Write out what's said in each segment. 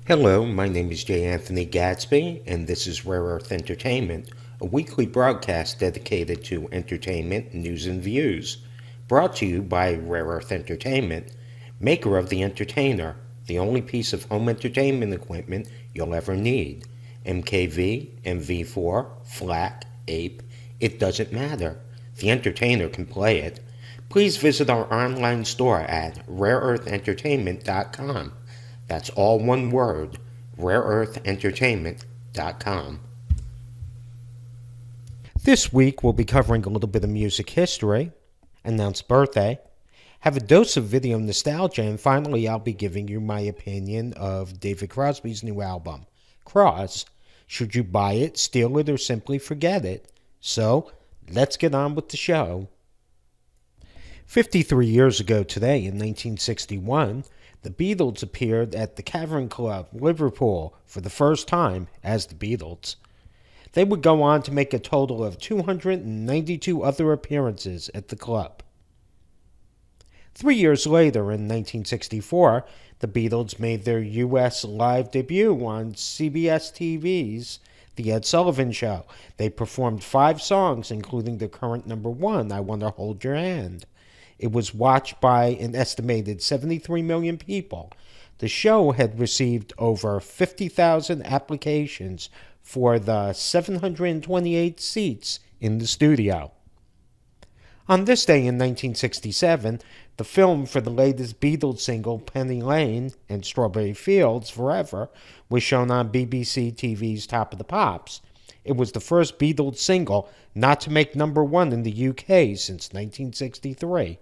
Hello, my name is J. Anthony Gadsby, and this is Rare Earth Entertainment, a weekly broadcast dedicated to entertainment, news, and views. Brought to you by Rare Earth Entertainment, maker of The Entertainer, the only piece of home entertainment equipment you'll ever need. MKV, MV4, FLAC, APE, it doesn't matter. The Entertainer can play it. Please visit our online store at rareearthentertainment.com. That's all one word, rareearthentertainment.com. This week we'll be covering a little bit of music history, announced birthday, have a dose of video nostalgia, and finally I'll be giving you my opinion of David Crosby's new album, Croz. Should you buy it, steal it, or simply forget it? So, let's get on with the show. 53 years ago today, in 1961, the Beatles appeared at the Cavern Club, Liverpool, for the first time as the Beatles. They would go on to make a total of 292 other appearances at the club. 3 years later, in 1964, the Beatles made their U.S. live debut on CBS TV's The Ed Sullivan Show. They performed 5 songs, including the current number one, I Want to Hold Your Hand. It was watched by an estimated 73 million people. The show had received over 50,000 applications for the 728 seats in the studio. On this day in 1967, the film for the latest Beatles single, Penny Lane and Strawberry Fields Forever, was shown on BBC TV's Top of the Pops. It was the first Beatles single not to make number one in the UK since 1963.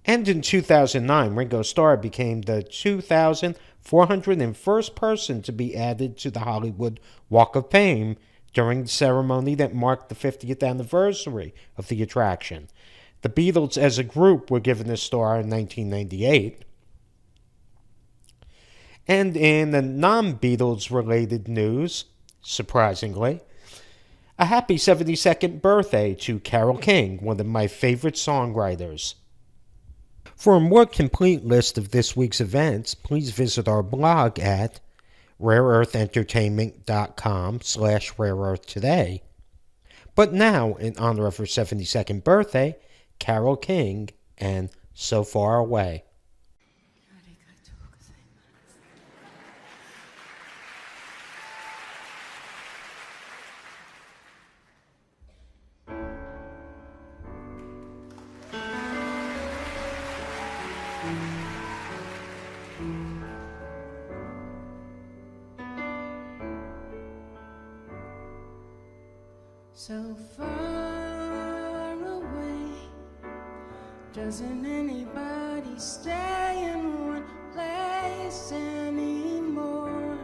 And in 2009, Ringo Starr became the 2,401st person to be added to the Hollywood Walk of Fame during the ceremony that marked the 50th anniversary of the attraction. The Beatles as a group were given a star in 1998. And in the non-Beatles related news, surprisingly, a happy 72nd birthday to Carole King, one of my favorite songwriters. For a more complete list of this week's events, please visit our blog at rareearthentertainment.com/rareearthtoday. But now, in honor of her 72nd birthday, Carole King and So Far Away. So far away, doesn't anybody stay in one place anymore?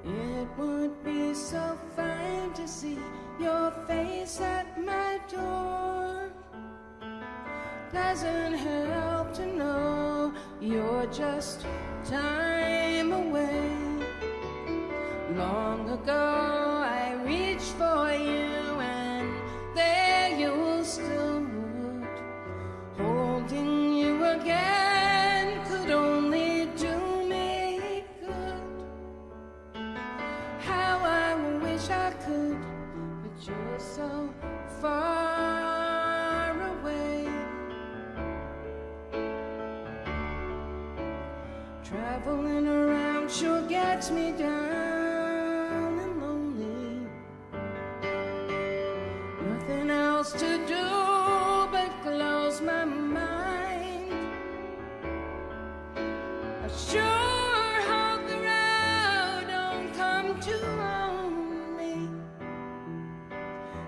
It would be so fine to see your face at my door. Doesn't help to know you're just time away. Long ago I reached for you and there you stood. Holding you again could only do me good. How I wish I could, but you're so far away. Traveling around sure gets me down. To do but close my mind. I sure hope the road don't come to own me.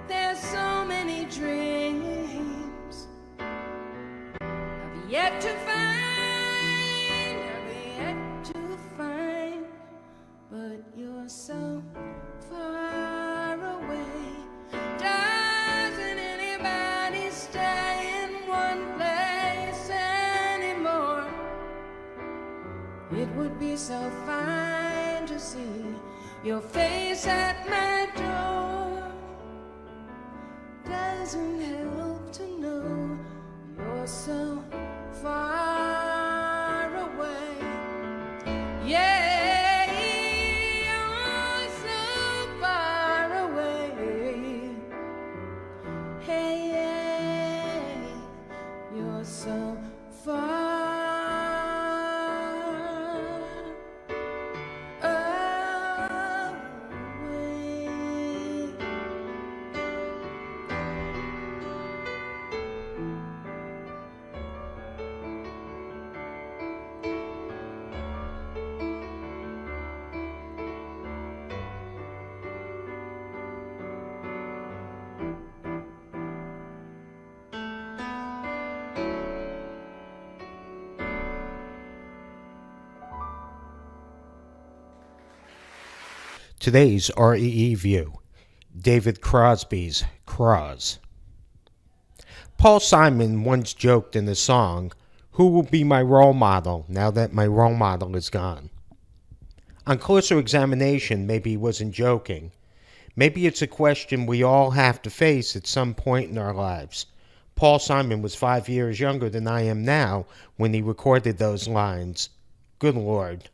There's so many dreams I've yet to find, but you're so far away. It would be so fine to see your face at my door. Doesn't help to know you're so far away. you're so far away. Today's REE-View, David Crosby's Croz. Paul Simon once joked in a song, "Who will be my role model now that my role model is gone?" On closer examination, maybe he wasn't joking. Maybe it's a question we all have to face at some point in our lives. Paul Simon was 5 years younger than I am now when he recorded those lines. Good Lord.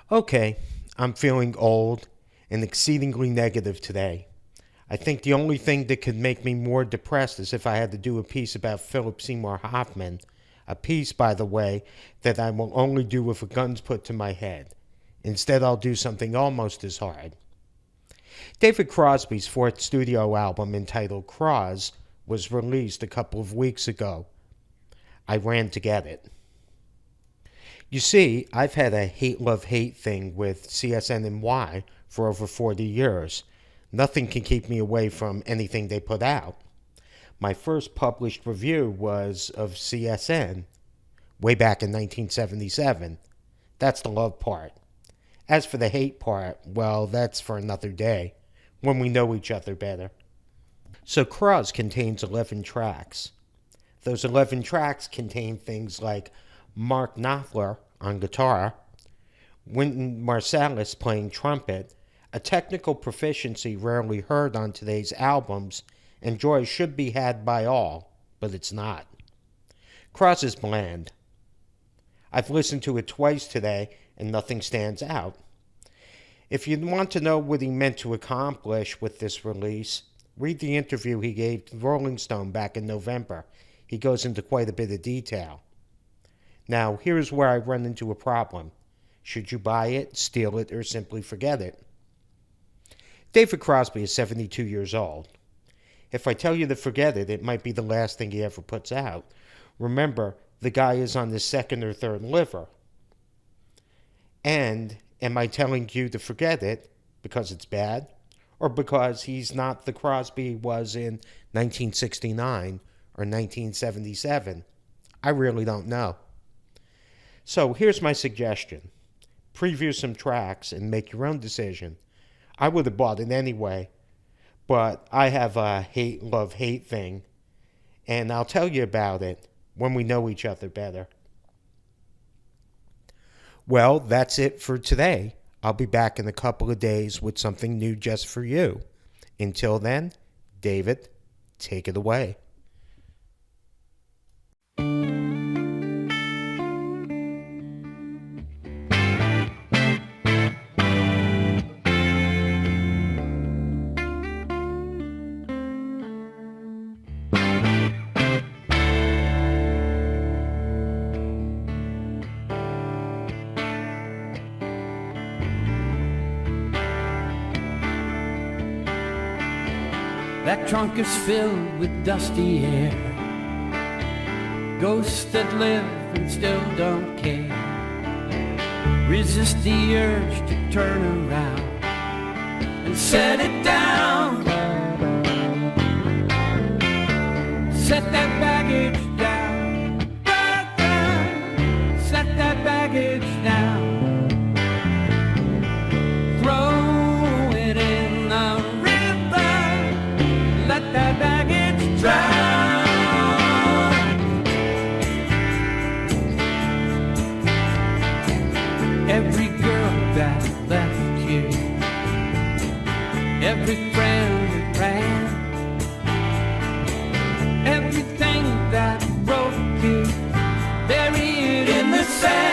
Okay, I'm feeling old and exceedingly negative today. I think the only thing that could make me more depressed is if I had to do a piece about Philip Seymour Hoffman, a piece, by the way, that I will only do if a gun's put to my head. Instead, I'll do something almost as hard. David Crosby's fourth studio album, entitled Croz, was released a couple of weeks ago. I ran to get it. You see, I've had a hate-love-hate thing with CSN&Y for over 40 years. Nothing can keep me away from anything they put out. My first published review was of CSN, way back in 1977. That's the love part. As for the hate part, well, that's for another day, when we know each other better. So Croz contains 11 tracks. Those 11 tracks contain things like Mark Knopfler on guitar, Wynton Marsalis playing trumpet, a technical proficiency rarely heard on today's albums, and joy should be had by all, but it's not. Croz is bland. I've listened to it twice today, and nothing stands out. If you want to know what he meant to accomplish with this release, read the interview he gave to Rolling Stone back in November. He goes into quite a bit of detail. Now, here's where I run into a problem. Should you buy it, steal it, or simply forget it? David Crosby is 72 years old. If I tell you to forget it, it might be the last thing he ever puts out. Remember, the guy is on his second or third liver. And am I telling you to forget it because it's bad, or because he's not the Crosby he was in 1969 or 1977? I really don't know. So here's my suggestion. Preview some tracks and make your own decision. I would have bought it anyway, but I have a hate-love-hate thing, and I'll tell you about it when we know each other better. Well, that's it for today. I'll be back in a couple of days with something new just for you. Until then, David, take it away. That trunk is filled with dusty air, ghosts that live and still don't care. Resist the urge to turn around and set it down. Set that baggage down, down. Set that baggage down. Throw it in the that baggage drown. Every girl that left you, every friend that ran, everything that broke you, bury it in the sand.